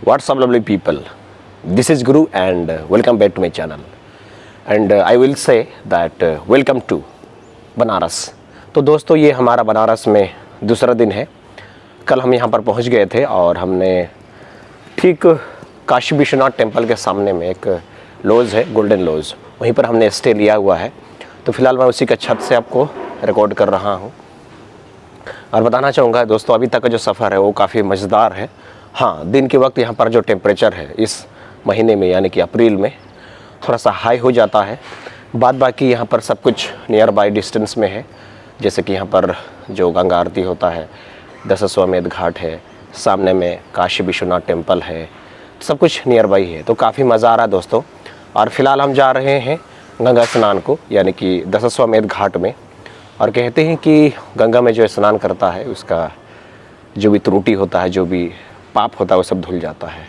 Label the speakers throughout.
Speaker 1: What's up lovely people, this is Guru and welcome back to my channel and I will say that welcome to Banaras. तो दोस्तों ये हमारा बनारस में दूसरा दिन है। कल हम यहाँ पर पहुँच गए थे और हमने ठीक काशी विश्वनाथ टेम्पल के सामने में एक लॉज है, गोल्डन लॉज, वहीं पर हमने स्टे लिया हुआ है। तो फिलहाल मैं उसी का छत से आपको रिकॉर्ड कर रहा हूँ और बताना चाहूँगा दोस्तों अभी तक का जो सफ़र है वो काफ़ी मज़ेदार है। हाँ, दिन के वक्त यहाँ पर जो टेम्परेचर है इस महीने में यानी कि अप्रैल में थोड़ा सा हाई हो जाता है। बाद बाकी यहाँ पर सब कुछ नियर बाय डिस्टेंस में है, जैसे कि यहाँ पर जो गंगा आरती होता है, दशाश्वमेध घाट है, सामने में काशी विश्वनाथ टेम्पल है, सब कुछ नियर बाई है। तो काफ़ी मज़ा आ रहा है दोस्तों। और फिलहाल हम जा रहे हैं गंगा स्नान को यानी कि दशाश्वमेध घाट में। और कहते हैं कि गंगा में जो स्नान करता है उसका जो भी त्रुटि होता है, जो भी पाप होता है वो सब धुल जाता है।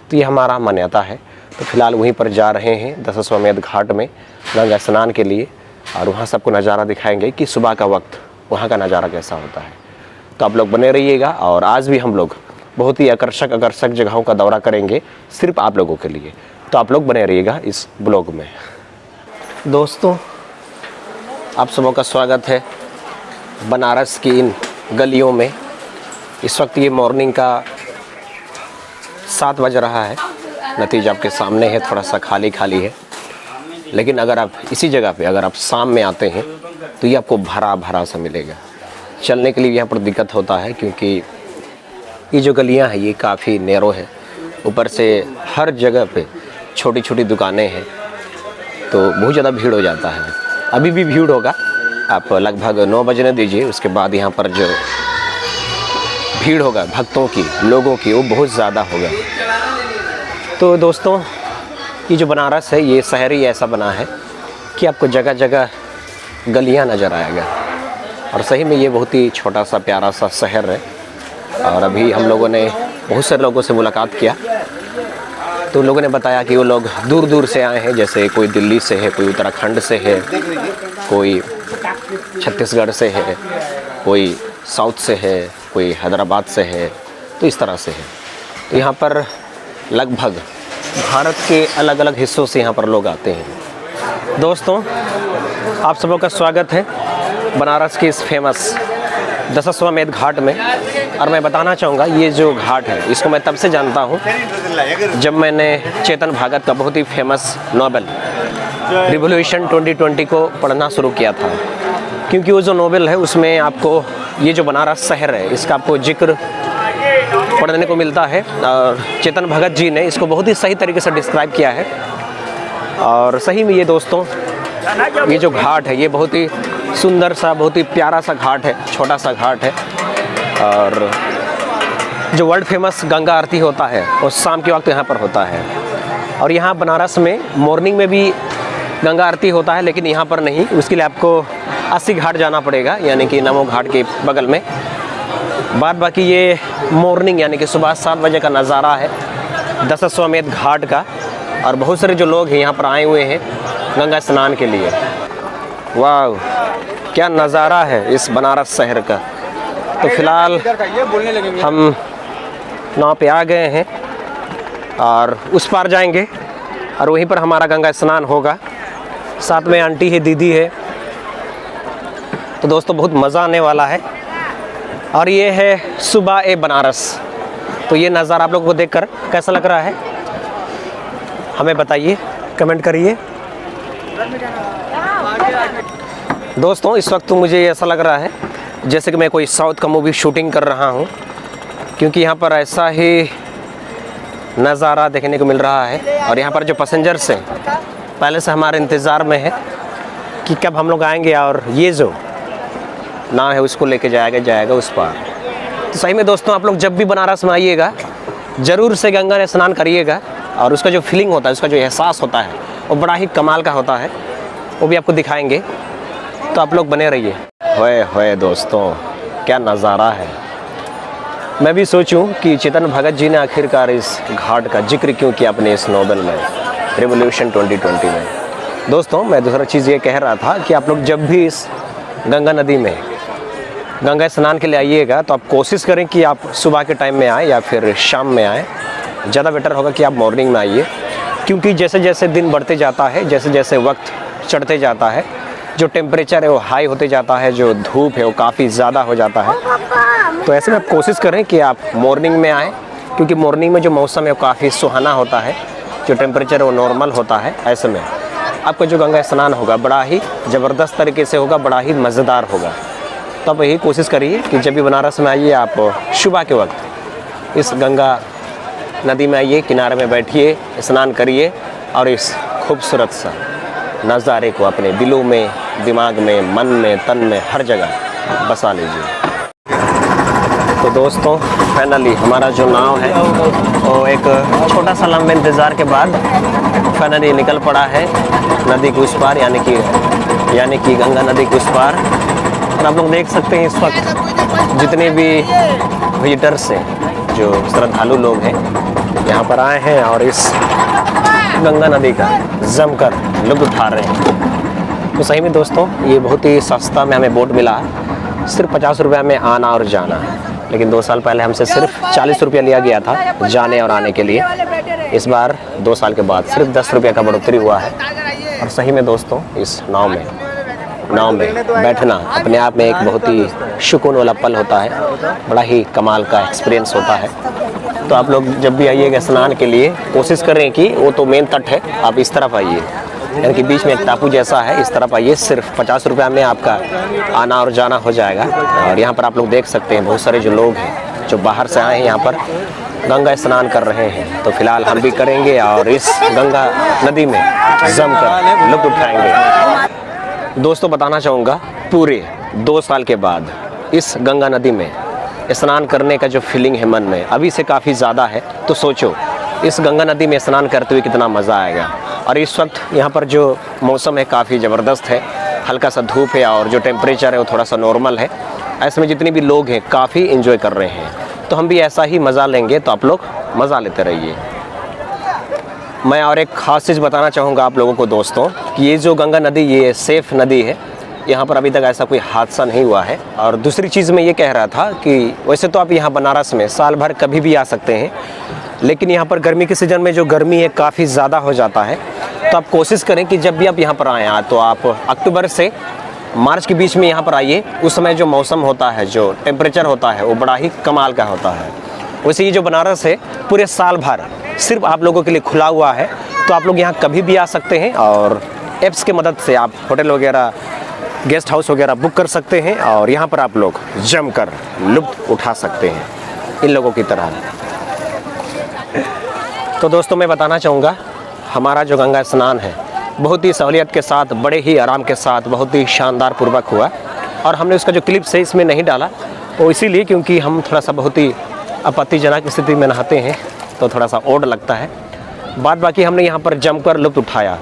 Speaker 1: तो ये हमारा मान्यता है। तो फिलहाल वहीं पर जा रहे हैं दशाश्वमेध घाट में गंगा स्नान के लिए और वहाँ सबको नज़ारा दिखाएंगे कि सुबह का वक्त वहाँ का नज़ारा कैसा होता है। तो आप लोग बने रहिएगा। और आज भी हम लोग बहुत ही आकर्षक जगहों का दौरा करेंगे सिर्फ आप लोगों के लिए। तो आप लोग बने रहिएगा इस ब्लॉग में। दोस्तों आप सबों का स्वागत है बनारस की इन गलियों में। इस वक्त ये मॉर्निंग का 7 बज रहा है। नतीजा आपके सामने है, थोड़ा सा खाली है। लेकिन अगर आप इसी जगह पे अगर आप शाम में आते हैं तो ये आपको भरा सा मिलेगा। चलने के लिए यहाँ पर दिक्कत होता है क्योंकि ये जो गलियाँ हैं ये काफ़ी नैरो है। ऊपर से हर जगह पे छोटी दुकानें हैं, तो बहुत ज़्यादा भीड़ हो जाता है। अभी भी भीड़ होगा, आप लगभग 9 बजने दीजिए, उसके बाद यहाँ पर जो भीड़ होगा भक्तों की, लोगों की, वो बहुत ज़्यादा होगा। तो दोस्तों ये जो बनारस है ये शहर ही ऐसा बना है कि आपको जगह जगह गलियाँ नज़र आएगा। और सही में ये बहुत ही छोटा सा प्यारा सा शहर है। और अभी हम लोगों ने बहुत सारे लोगों से मुलाकात किया, तो लोगों ने बताया कि वो लोग दूर से आए हैं, जैसे कोई दिल्ली से है, कोई उत्तराखंड से है, कोई छत्तीसगढ़ से है, कोई साउथ से है, कोई हैदराबाद से है, तो इस तरह से है। तो यहाँ पर लगभग भारत के अलग हिस्सों से यहाँ पर लोग आते हैं। दोस्तों आप सबों का स्वागत है बनारस के इस फेमस दशाश्वमेध घाट में। और मैं बताना चाहूँगा ये जो घाट है इसको मैं तब से जानता हूँ जब मैंने चेतन भगत का बहुत ही फेमस नॉवेल रिवॉल्यूशन 2020 को पढ़ना शुरू किया था। क्योंकि वो जो नॉवेल है उसमें आपको ये जो बनारस शहर है इसका आपको जिक्र पढ़ने को मिलता है। और चेतन भगत जी ने इसको बहुत ही सही तरीके से डिस्क्राइब किया है। और सही में ये दोस्तों ये जो घाट है ये बहुत ही सुंदर सा, बहुत ही प्यारा सा घाट है, छोटा सा घाट है। और जो वर्ल्ड फेमस गंगा आरती होता है वो शाम के वक्त यहाँ पर होता है। और यहाँ बनारस में मॉर्निंग में भी गंगा आरती होता है, लेकिन यहाँ पर नहीं। उसके लिए आपको 80 घाट जाना पड़ेगा, यानी कि नमो घाट के बगल में। बाद बाकी ये मॉर्निंग यानी कि सुबह 7 बजे का नज़ारा है दशाश्वमेध घाट का। और बहुत सारे जो लोग हैं यहाँ पर आए हुए हैं गंगा स्नान के लिए। वाह क्या नज़ारा है इस बनारस शहर का। तो फिलहाल हम नाव पे आ गए हैं और उस पार जाएंगे और वहीं पर हमारा गंगा स्नान होगा। साथ में आंटी है, दीदी है। तो दोस्तों बहुत मज़ा आने वाला है। और ये है सुबह ए बनारस। तो ये नज़ारा आप लोगों को देखकर कैसा लग रहा है हमें बताइए, कमेंट करिए। दोस्तों इस वक्त तो मुझे ऐसा लग रहा है जैसे कि मैं कोई साउथ का मूवी शूटिंग कर रहा हूँ, क्योंकि यहाँ पर ऐसा ही नज़ारा देखने को मिल रहा है। और यहाँ पर जो पैसेंजर्स हैं पहले से हमारे इंतज़ार में है कि कब हम लोग आएंगे और ये जो नाव है उसको लेके जाएगा उस पार। तो सही में दोस्तों आप लोग जब भी बनारस में आइएगा ज़रूर से गंगा में स्नान करिएगा। और उसका जो फीलिंग होता है, उसका जो एहसास होता है वो बड़ा ही कमाल का होता है, वो भी आपको दिखाएंगे। तो आप लोग बने रहिए। होए दोस्तों क्या नज़ारा है। मैं भी सोचूं कि चेतन भगत जी ने आखिरकार इस घाट का जिक्र क्यों किया अपने इस नॉवेल में रिवॉल्यूशन 2020 में। दोस्तों मैं दूसरा चीज़ ये कह रहा था कि आप लोग जब भी इस गंगा नदी में गंगा स्नान के लिए आइएगा तो आप कोशिश करें कि आप सुबह के टाइम में आएँ या फिर शाम में आएँ, ज़्यादा बेटर होगा कि आप मॉर्निंग में आइए, क्योंकि जैसे जैसे दिन बढ़ते जाता है, जैसे जैसे वक्त चढ़ते जाता है, जो टेम्परेचर है वो हाई होते जाता है, जो धूप है वो काफ़ी ज़्यादा हो जाता है। तो ऐसे में आप कोशिश करें कि आप मॉर्निंग में आएँ, क्योंकि मॉर्निंग में जो मौसम है वो काफ़ी सुहाना होता है, जो टेम्परेचर है वो नॉर्मल होता है। ऐसे में आपका जो गंगा स्नान होगा बड़ा ही ज़बरदस्त तरीके से होगा, बड़ा ही मज़ेदार होगा। तो आप यही कोशिश करिए कि जब भी बनारस में आइए आप सुबह के वक्त इस गंगा नदी में आइए, किनारे में बैठिए, स्नान करिए और इस खूबसूरत सा नज़ारे को अपने दिलों में, दिमाग में, मन में, तन में, हर जगह बसा लीजिए। तो दोस्तों फाइनली हमारा जो नाव है वो एक छोटा सा लंबे इंतज़ार के बाद फाइनली निकल पड़ा है नदी के उस पार, यानी कि गंगा नदी के उस पार। और आप लोग देख सकते हैं इस वक्त जितने भी विजिटर्स हैं, जो श्रद्धालु लोग हैं, यहाँ पर आए हैं और इस गंगा नदी का जमकर लुत्फ़ उठा रहे हैं। तो सही में दोस्तों ये बहुत ही सस्ता में हमें बोट मिला, सिर्फ 50 रुपये में आना और जाना। लेकिन 2 साल पहले हमसे सिर्फ 40 रुपया लिया गया था जाने और आने के लिए। इस बार 2 साल के बाद सिर्फ 10 रुपये का बढ़ोतरी हुआ है। और सही में दोस्तों इस नाव में बैठना अपने आप में एक बहुत ही सुकून वाला पल होता है, बड़ा ही कमाल का एक्सपीरियंस होता है। तो आप लोग जब भी आइएगा स्नान के लिए कोशिश करें कि वो तो मेन तट है, आप इस तरफ आइए, यानी कि बीच में एक टापू जैसा है, इस तरफ आइए। सिर्फ 50 रुपये में आपका आना और जाना हो जाएगा। और यहाँ पर आप लोग देख सकते हैं बहुत सारे जो लोग हैं जो बाहर से आए हैं यहाँ पर गंगा स्नान कर रहे हैं। तो फिलहाल हम भी करेंगे और इस गंगा नदी में जमकर लुत्फ़ उठाएंगे। दोस्तों बताना चाहूँगा पूरे 2 साल के बाद इस गंगा नदी में स्नान करने का जो फीलिंग है मन में अभी से काफ़ी ज़्यादा है। तो सोचो इस गंगा नदी में स्नान करते हुए कितना मज़ा आएगा। और इस वक्त यहाँ पर जो मौसम है काफ़ी ज़बरदस्त है, हल्का सा धूप है और जो टेम्परेचर है वो थोड़ा सा नॉर्मल है। ऐसे में जितने भी लोग हैं काफ़ी एंजॉय कर रहे हैं। तो हम भी ऐसा ही मज़ा लेंगे, तो आप लोग मज़ा लेते रहिए। मैं और एक ख़ास चीज़ बताना चाहूँगा आप लोगों को दोस्तों कि ये जो गंगा नदी ये सेफ़ नदी है, यहाँ पर अभी तक ऐसा कोई हादसा नहीं हुआ है। और दूसरी चीज़ मैं ये कह रहा था कि वैसे तो आप यहाँ बनारस में साल भर कभी भी आ सकते हैं, लेकिन यहाँ पर गर्मी के सीज़न में जो गर्मी है काफ़ी ज़्यादा हो जाता है। तो आप कोशिश करें कि जब भी आप यहाँ पर आएँ तो आप अक्टूबर से मार्च के बीच में यहाँ पर आइए। उस समय जो मौसम होता है, जो टेम्परेचर होता है वो बड़ा ही कमाल का होता है। वैसे ये जो बनारस है पूरे साल भर सिर्फ आप लोगों के लिए खुला हुआ है। तो आप लोग यहाँ कभी भी आ सकते हैं और ऐप्स की मदद से आप होटल वगैरह, गेस्ट हाउस वगैरह बुक कर सकते हैं और यहाँ पर आप लोग जमकर लुत्फ़ उठा सकते हैं इन लोगों की तरह। तो दोस्तों मैं बताना चाहूँगा हमारा जो गंगा स्नान है बहुत ही सहूलियत के साथ, बड़े ही आराम के साथ, बहुत ही शानदार पूर्वक हुआ। और हमने उसका जो क्लिप्स है इसमें नहीं डाला, वो इसीलिए क्योंकि हम थोड़ा सा बहुत ही आपत्तिजनक स्थिति में नहाते हैं तो थोड़ा सा ओड लगता है। बाद बाकी हमने यहाँ पर जमकर लुत्फ़ उठाया।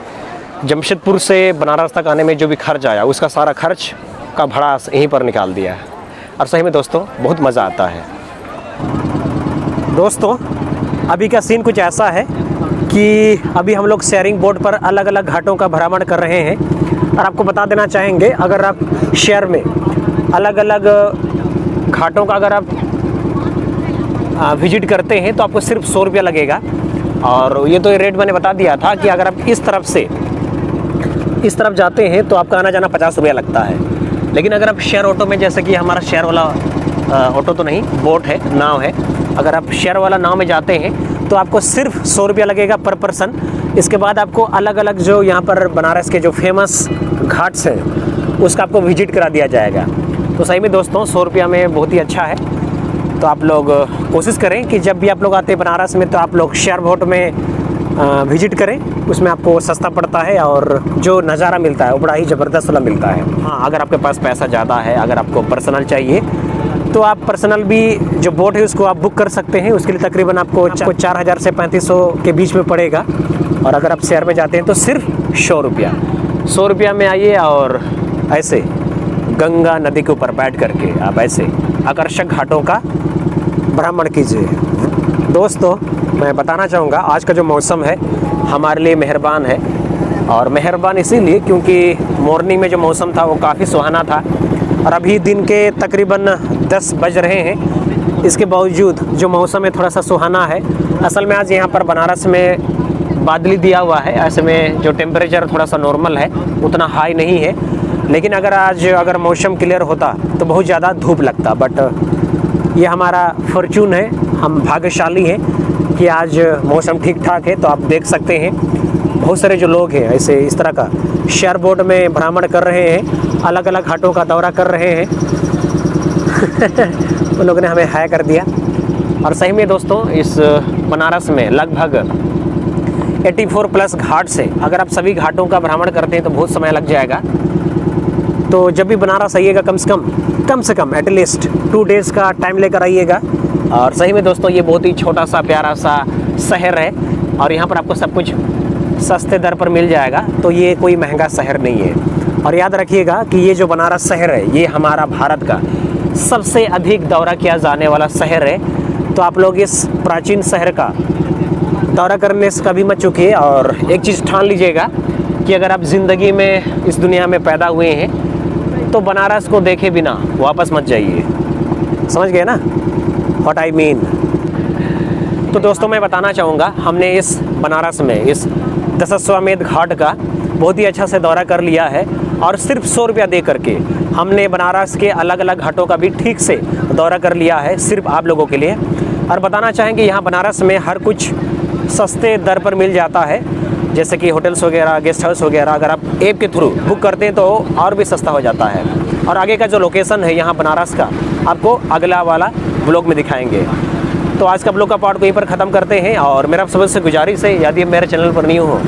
Speaker 1: जमशेदपुर से बनारस तक आने में जो भी खर्च आया उसका सारा खर्च का भाड़ा यहीं पर निकाल दिया है। और सही में दोस्तों बहुत मज़ा आता है। दोस्तों अभी का सीन कुछ ऐसा है कि अभी हम लोग शेयरिंग बोट पर अलग अलग घाटों का भ्रमण कर रहे हैं। और आपको बता देना चाहेंगे अगर आप शेयर में अलग अलग घाटों का अगर आप विजिट करते हैं तो आपको सिर्फ 100 रुपया लगेगा। और ये तो रेट मैंने बता दिया था कि अगर आप इस तरफ जाते हैं तो आपका आना जाना 50 रुपया लगता है। लेकिन अगर आप शेयर ऑटो में, जैसे कि हमारा शेयर वाला ऑटो तो नहीं, बोट है, नाव है, अगर आप शेयर वाला नाव में जाते हैं तो आपको सिर्फ 100 रुपया लगेगा पर पर्सन। इसके बाद आपको अलग अलग जो यहाँ पर बनारस के जो फेमस घाट्स हैं उसका आपको विजिट करा दिया जाएगा। तो सही में दोस्तों 100 रुपया में बहुत ही अच्छा है। तो आप लोग कोशिश करें कि जब भी आप लोग आते हैं बनारस में तो आप लोग शेयर बोट में विजिट करें, उसमें आपको सस्ता पड़ता है और जो नज़ारा मिलता है वो बड़ा ही ज़बरदस्त वाला मिलता है। हाँ, अगर आपके पास पैसा ज़्यादा है, अगर आपको पर्सनल चाहिए तो आप पर्सनल भी जो बोट है उसको आप बुक कर सकते हैं। उसके लिए तकरीबन आपको 4000 से 3500 के बीच में पड़ेगा। और अगर आप शेयर में जाते हैं तो सिर्फ 100 रुपया में आइए और ऐसे गंगा नदी के ऊपर बैठ करके आप ऐसे आकर्षक घाटों का भ्रमण कीजिए। दोस्तों मैं बताना चाहूँगा आज का जो मौसम है हमारे लिए मेहरबान है। और मेहरबान इसीलिए क्योंकि मॉर्निंग में जो मौसम था वो काफ़ी सुहाना था। और अभी दिन के तकरीबन 10 बज रहे हैं
Speaker 2: इसके बावजूद जो मौसम है थोड़ा सा सुहाना है। असल में आज यहाँ पर बनारस में बादली दिया हुआ है, ऐसे में जो टेम्परेचर थोड़ा सा नॉर्मल है, उतना हाई नहीं है। लेकिन अगर मौसम क्लियर होता तो बहुत ज़्यादा धूप लगता। बट ये हमारा फॉर्चून है, हम भाग्यशाली हैं कि आज मौसम ठीक ठाक है। तो आप देख सकते हैं बहुत सारे जो लोग हैं ऐसे इस तरह का शेयर बोट में भ्रमण कर रहे हैं, अलग अलग घाटों का दौरा कर रहे हैं। उन लोगों ने हमें हाय कर दिया। और सही में दोस्तों, इस बनारस में लगभग 84 प्लस घाट से अगर आप सभी घाटों का भ्रमण करते हैं तो बहुत समय लग जाएगा। तो जब भी बनारस आइएगा कम से कम एटलीस्ट 2 डेज़ का टाइम लेकर आइएगा। और सही में दोस्तों, ये बहुत ही छोटा सा प्यारा सा शहर है और यहाँ पर आपको सब कुछ सस्ते दर पर मिल जाएगा। तो ये कोई महंगा शहर नहीं है। और याद रखिएगा कि ये जो बनारस शहर है, ये हमारा भारत का सबसे अधिक दौरा किया जाने वाला शहर है। तो आप लोग इस प्राचीन शहर का दौरा करने से कभी मत चूकिए। और एक चीज़ ठान लीजिएगा कि अगर आप ज़िंदगी में इस दुनिया में पैदा हुए हैं तो बनारस को देखे बिना वापस मत जाइए। समझ गए ना व्हाट आई मीन। तो दोस्तों, मैं बताना चाहूँगा, हमने इस बनारस में इस दशाश्वमेध घाट का बहुत ही अच्छा से दौरा कर लिया है। और सिर्फ 100 रुपया दे करके हमने बनारस के अलग अलग घाटों का भी ठीक से दौरा कर लिया है, सिर्फ आप लोगों के लिए। और बताना चाहेंगे यहाँ बनारस में हर कुछ सस्ते दर पर मिल जाता है, जैसे कि होटल्स वगैरह, गेस्ट हाउस वगैरह। अगर आप ऐप के थ्रू बुक करते हैं तो और भी सस्ता हो जाता है। और आगे का जो लोकेशन है यहाँ बनारस का, आपको अगला वाला ब्लॉग में दिखाएंगे। तो आज का ब्लॉग का पार्ट को यहीं पर ख़त्म करते हैं। और मेरा आप सबसे गुजारिश है, यदि मेरे चैनल पर न्यू हो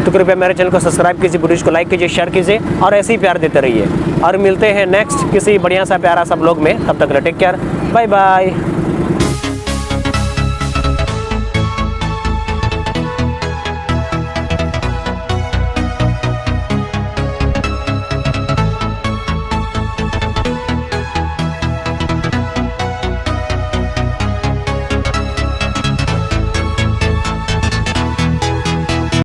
Speaker 2: तो कृपया मेरे चैनल को सब्सक्राइब कीजिए, वीडियो को लाइक कीजिए, शेयर कीजिए और ऐसे ही प्यार देते रहिए। और मिलते हैं नेक्स्ट किसी बढ़िया सा प्यारा सा ब्लॉग में। तब तक टेक केयर, बाय बाय।